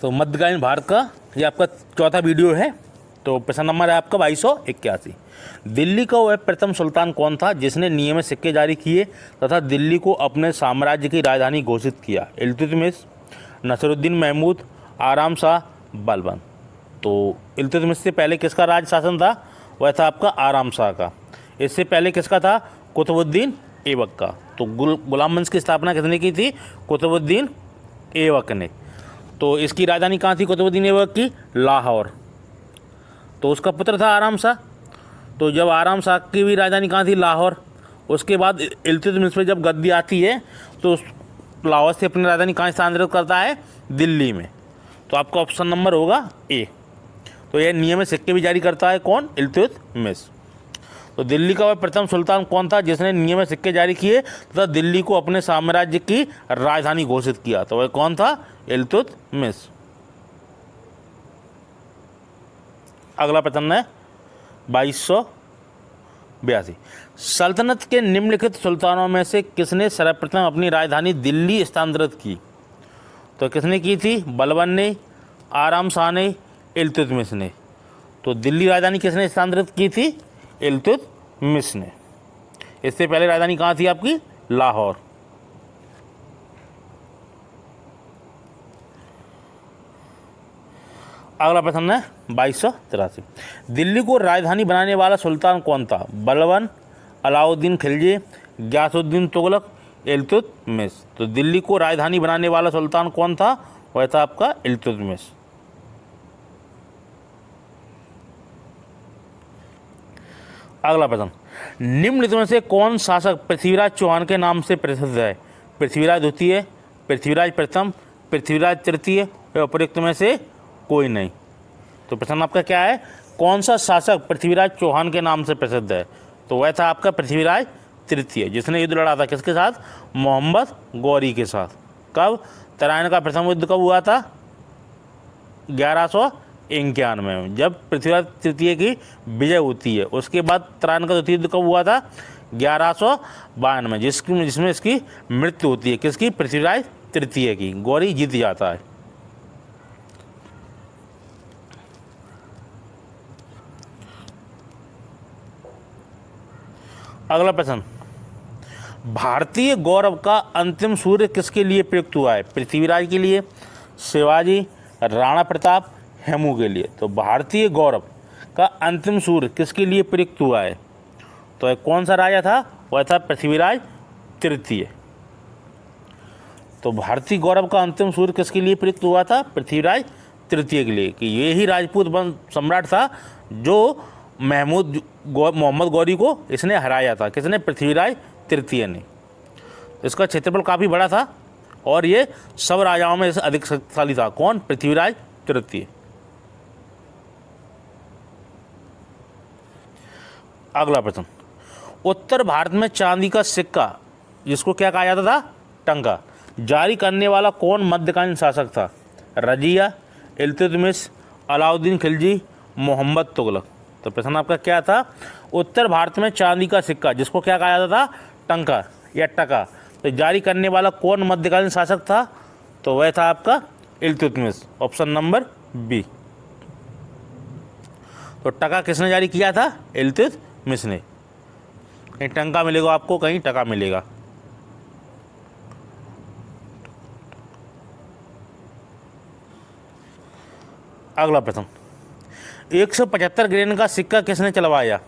तो मध्यकालीन भारत का ये आपका चौथा वीडियो है। तो प्रश्न नंबर है आपका 2281। दिल्ली का वह प्रथम सुल्तान कौन था जिसने नियमित सिक्के जारी किए तथा दिल्ली को अपने साम्राज्य की राजधानी घोषित किया? इल्तुतमिश, नसरुद्दीन महमूद, आराम शाह, बलबन। तो इल्तुतमिश से पहले किसका राज शासन था? वह था आपका आराम शाह का। इससे पहले किसका था? कुतुबुद्दीन ऐबक का। तो गुलाम वंश की स्थापना किसने की थी? कुतुबुद्दीन ऐबक ने। तो इसकी राजधानी कहाँ थी कुतुबुद्दीन ऐबक की? लाहौर। तो उसका पुत्र था आराम शाह। तो जब आराम शाह की भी राजधानी कहाँ थी? लाहौर। उसके बाद इल्तुतमिश में जब गद्दी आती है तो लाहौर से अपनी राजधानी कहाँ स्थानांतरित करता है? दिल्ली में। तो आपका ऑप्शन नंबर होगा ए। तो यह नियमित सिक्के भी जारी करता है कौन? इल्तुतमिश। तो दिल्ली का वह प्रथम सुल्तान कौन था जिसने नियमित सिक्के जारी किए तथा दिल्ली को अपने साम्राज्य की राजधानी घोषित किया? तो वह कौन था? इल्तुतमिश। अगला प्रश्न है 2282। सल्तनत के निम्नलिखित सुल्तानों में से किसने सर्वप्रथम अपनी राजधानी दिल्ली स्थानांतरित की? तो किसने की थी? बलबन ने, आराम शाह ने, इल्तुतमिश ने। तो दिल्ली राजधानी किसने स्थानांतरित की थी? इल्तुतमिश ने। इससे पहले राजधानी कहाँ थी आपकी? लाहौर। अगला प्रश्न है 2283। दिल्ली को राजधानी बनाने वाला सुल्तान कौन था? बलबन, अलाउद्दीन खिलजी, गयासुद्दीन तुगलक, इल्तुतमिश। तो दिल्ली को राजधानी बनाने वाला सुल्तान कौन था? वह था आपका इल्तुतमिश। अगला प्रश्न, निम्नलिखित में से कौन शासक पृथ्वीराज चौहान के नाम से प्रसिद्ध है? पृथ्वीराज द्वितीय, पृथ्वीराज प्रथम, पृथ्वीराज तृतीय या उपरोक्त में से कोई नहीं? तो प्रश्न आपका क्या है? कौन सा शासक पृथ्वीराज चौहान के नाम से प्रसिद्ध है? तो वह था आपका पृथ्वीराज तृतीय, जिसने युद्ध लड़ा था किसके साथ? मोहम्मद गौरी के साथ। कब? तराइन का प्रथम युद्ध कब हुआ था? 1191 में, जब पृथ्वीराज तृतीय की विजय होती है। उसके बाद तराइन का द्वितीय युद्ध कब हुआ था? 1152 में, जिसमें इसकी मृत्यु होती है। किसकी? पृथ्वीराज तृतीय की। गौरी जीत जाता है। अगला प्रश्न, भारतीय गौरव का अंतिम सूर्य किसके लिए प्रयुक्त हुआ है? पृथ्वीराज के लिए, शिवाजी, राणा प्रताप, हेमू के लिए। तो भारतीय गौरव का अंतिम सूर्य किसके लिए प्रयुक्त हुआ है? तो यह कौन सा राजा था? वह था पृथ्वीराज तृतीय। तो भारतीय गौरव का अंतिम सूर्य किसके लिए प्रयुक्त हुआ था? पृथ्वीराज तृतीय के लिए, कि ये ही राजपूत वंश सम्राट था जो मोहम्मद गौरी को इसने हराया था। किसने? पृथ्वीराज तृतीय ने। इसका क्षेत्रफल काफ़ी बड़ा था और ये सब राजाओं में अधिक शक्तिशाली था। कौन? पृथ्वीराज तृतीय। अगला प्रश्न, उत्तर भारत में चांदी का सिक्का, जिसको क्या कहा जाता था? टंका, जारी करने वाला कौन मध्यकालीन शासक था? रजिया, इल्तुतमिश, अलाउद्दीन खिलजी, मोहम्मद तुगलक। तो प्रश्न आपका क्या था? उत्तर भारत में चांदी का सिक्का, जिसको क्या कहा जाता था? टंका या टका, तो जारी करने वाला कौन मध्यकालीन शासक था? तो वह था आपका इल्तुतमिश। Option number B. तो टका किसने जारी किया था? इल्तुतमिश ने। कहीं टंका मिलेगा आपको, कहीं टका मिलेगा। अगला प्रश्न, 175 ग्रेन का सिक्का किसने चलवाया?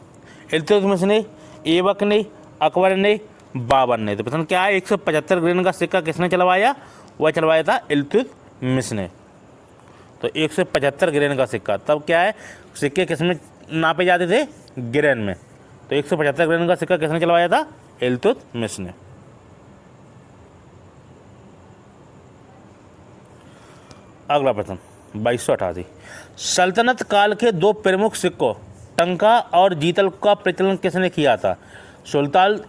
इल्तुतमिश ने, ऐबक ने, अकबर ने, बाबर ने। तो प्रश्न क्या है? 175 ग्रेन का सिक्का किसने चलवाया? वह चलवाया था इल्तुतमिश ने। तो 175 ग्रेन का सिक्का, तब क्या है? सिक्के किसमें नापे जाते थे? ग्रेन में। तो 175 ग्रेन का सिक्का किसने चलवाया था? इल्तुतमिश ने। अगला प्रश्न 2288। सल्तनत काल के दो प्रमुख सिक्कों टंका और जीतल का प्रचलन किसने किया था? सुल्तान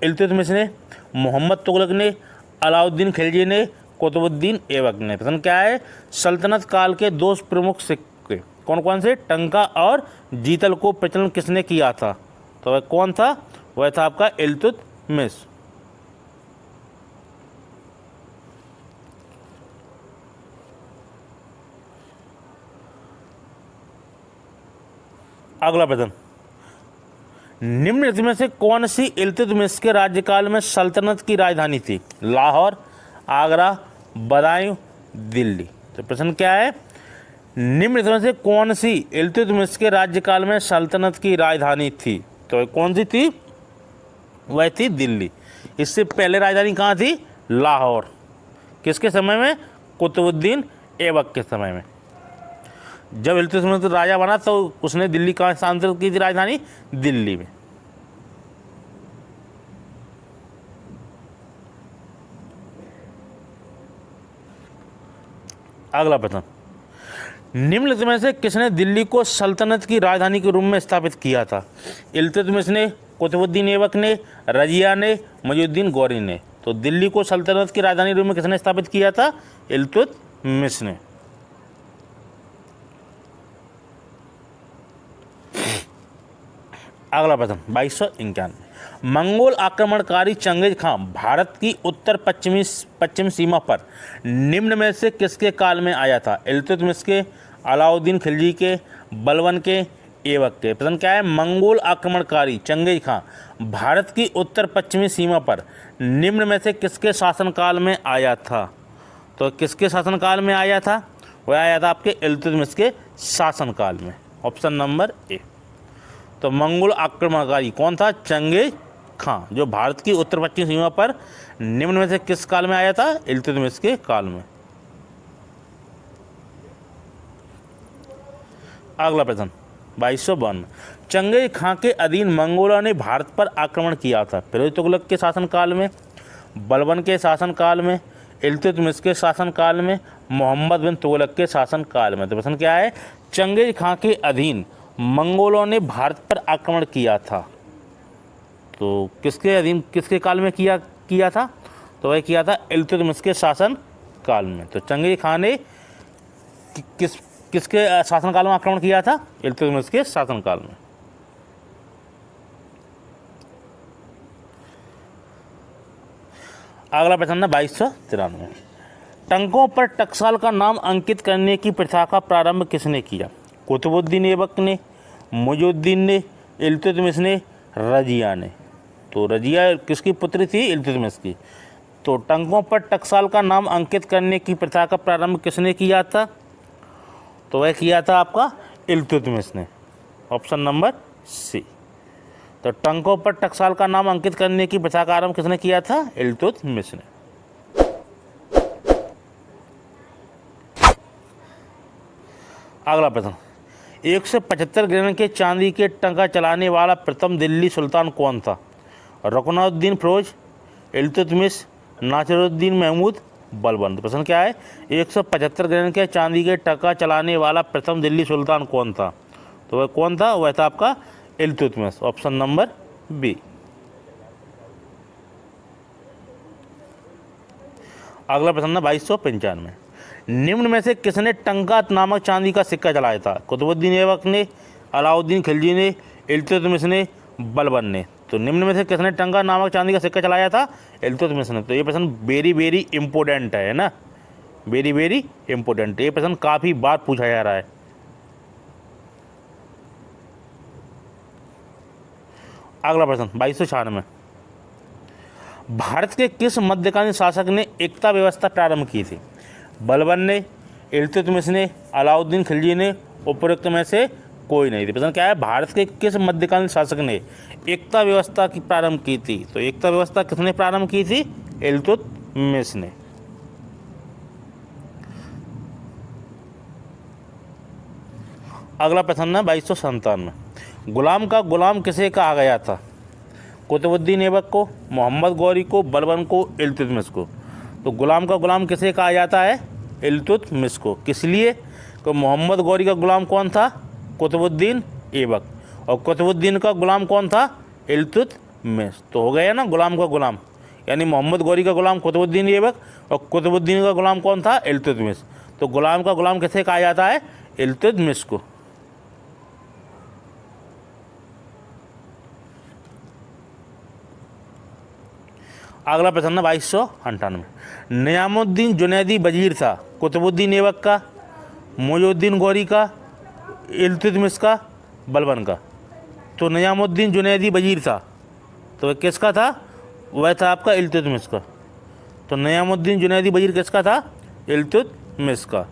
इल्तुतमिश ने, मोहम्मद तुगलक ने, अलाउद्दीन खिलजी ने, कुतुबुद्दीन ऐबक ने। प्रश्न क्या है? सल्तनत काल के दो प्रमुख सिक्के कौन कौन से? टंका और जीतल को प्रचलन किसने किया था? तो वह कौन था? वह था आपका इल्तुतमिश। अगला प्रश्न, निम्नलिखित में से कौन सी इल्तुतमिश के राज्यकाल में सल्तनत की राजधानी थी? लाहौर, आगरा, बदायूं, दिल्ली। तो प्रश्न क्या है, निम्नलिखित में से कौन सी इल्तुतमिश के राज्यकाल में सल्तनत की राजधानी थी? तो कौन सी थी? वह थी दिल्ली। इससे पहले राजधानी कहाँ थी? लाहौर। किसके समय में? कुतुबुद्दीन ऐबक के समय में। जब इल्तुतमिश राजा बना तो उसने दिल्ली कहाँ स्थानांतरित की थी राजधानी? दिल्ली में। अगला प्रश्न, निम्नलिखित में से किसने दिल्ली को सल्तनत की राजधानी के रूप में स्थापित किया था? इल्तुतमिश ने, कुतुबुद्दीन ऐबक ने, रजिया ने, मुइजुद्दीन गौरी ने। तो दिल्ली को सल्तनत की राजधानी के रूप में किसने स्थापित किया था? इल्तुतमिश ने। अगला प्रश्न 2291, मंगोल आक्रमणकारी चंगेज खां भारत की उत्तर पश्चिम सीमा पर निम्न में से किसके काल में आया था? इल्तुतमिश के, अलाउद्दीन खिलजी के, बलबन के, ऐबक के। प्रश्न क्या है, मंगोल आक्रमणकारी चंगेज खां भारत की उत्तर पश्चिमी सीमा पर निम्न में से किसके शासनकाल में आया था? तो किसके शासनकाल में आया था? वह आया था आपके इल्तुतमिश के शासनकाल में। Option number A. तो मंगोल आक्रमणकारी कौन था? चंगेज खां, जो भारत की उत्तर पश्चिम सीमा पर निम्न में से किस काल में आया था? इल्तुतमिश के काल में। अगला प्रश्न 2252, चंगेज खां के अधीन मंगोलों ने भारत पर आक्रमण किया था? फिरोज तुगलक के शासनकाल में, बलबन के शासनकाल में, इल्तुतमिश के शासनकाल में, मोहम्मद बिन तुगलक के शासनकाल में। तो प्रश्न क्या है, चंगेज खां के अधीन मंगोलों ने भारत पर आक्रमण किया था, तो किसके अधीन, किसके काल में किया था? तो वह किया था इल्तुतमिश के शासन काल में। तो चंगेज खां ने किसके शासनकाल में आक्रमण किया था? इल्तुतमिश के शासनकाल में। अगला प्रश्न है 2293, टंकों पर टकसाल का नाम अंकित करने की प्रथा का प्रारंभ किसने किया? कुतुबुद्दीन ऐबक ने, मुइजुद्दीन ने, इल्तुतमिश ने, रजिया ने। तो रजिया किसकी पुत्री थी? इल्तुतमिश की। तो टंकों पर टकसाल का नाम अंकित करने की प्रथा का प्रारंभ किसने किया था? तो वह किया था आपका इल्तुतमिश ने। Option number C. तो टंकों पर टकसाल का नाम अंकित करने की प्रथा का आरंभ किसने किया था? इल्तुतमिश ने। अगला प्रश्न, 175 ग्राम के चांदी के टंका चलाने वाला प्रथम दिल्ली सुल्तान कौन था? रुकनुद्दीन फिरोज, इल्तुतमिश, नासिरुद्दीन महमूद, बलबन। तो प्रश्न क्या है, 175 ग्राम के चांदी के टंका चलाने वाला प्रथम दिल्ली सुल्तान कौन था? तो वह कौन था? वह था आपका इल्तुतमिश। Option number B. अगला प्रश्न है 2295, निम्न में से किसने टंका नामक चांदी का सिक्का चलाया था? कुतुबुद्दीन ऐबक ने, अलाउद्दीन खिलजी ने, इल्तुतमिश ने, बलबन ने। तो निम्न में से किसने टंका नामक चांदी का सिक्का चलाया था? इल्तुतमिश ने। तो ये प्रश्न वेरी इंपॉर्टेंट है ना, वेरी इंपॉर्टेंट। ये प्रश्न काफ़ी बार पूछा जा रहा है। अगला प्रश्न 2296, भारत के किस मध्यकालीन शासक ने एकता व्यवस्था प्रारंभ की थी? बलबन ने, इल्तुतमिश ने, अलाउद्दीन खिलजी ने, उपरोक्त में से कोई नहीं थी। प्रश्न क्या है, भारत के किस मध्यकालीन शासक ने एकता व्यवस्था की प्रारंभ की थी? तो एकता व्यवस्था किसने प्रारंभ की थी? इल्तुतमिश ने। अगला प्रश्न है 2297, गुलाम का गुलाम किसे कहा गया था? कुतुबुद्दीन ऐबक को, मोहम्मद गौरी को, बलबन को, इल्तुतमिश को। तो गुलाम का गुलाम किसे कहा जाता है? इल्तुतमिश को। किस लिए? तो मोहम्मद गौरी का गुलाम कौन था? कुतुबुद्दीन ऐबक। और कुतुबुद्दीन का गुलाम कौन था? इल्तुतमिश। तो हो गया ना गुलाम का गुलाम, यानी मोहम्मद गौरी का गुलाम कुतुबुद्दीन ऐबक और कुतुबुद्दीन का गुलाम कौन था? इल्तुतमिश। तो गुलाम का गुलाम किसे कहा जाता है? इल्तुतमिश को। अगला प्रश्न है 2298, निजामुद्दीन जुनैदी वजीर था कुतुबुद्दीन ऐबक का, मुइजुद्दीन गौरी का, इल्तुतमिश का, बलबन का। तो निजामुद्दीन जुनैदी वजीर था, तो वह किसका था? वह था आपका इल्तुतमिश का। तो निजामुद्दीन जुनैदी वजीर किसका था? इल्तुतमिश का।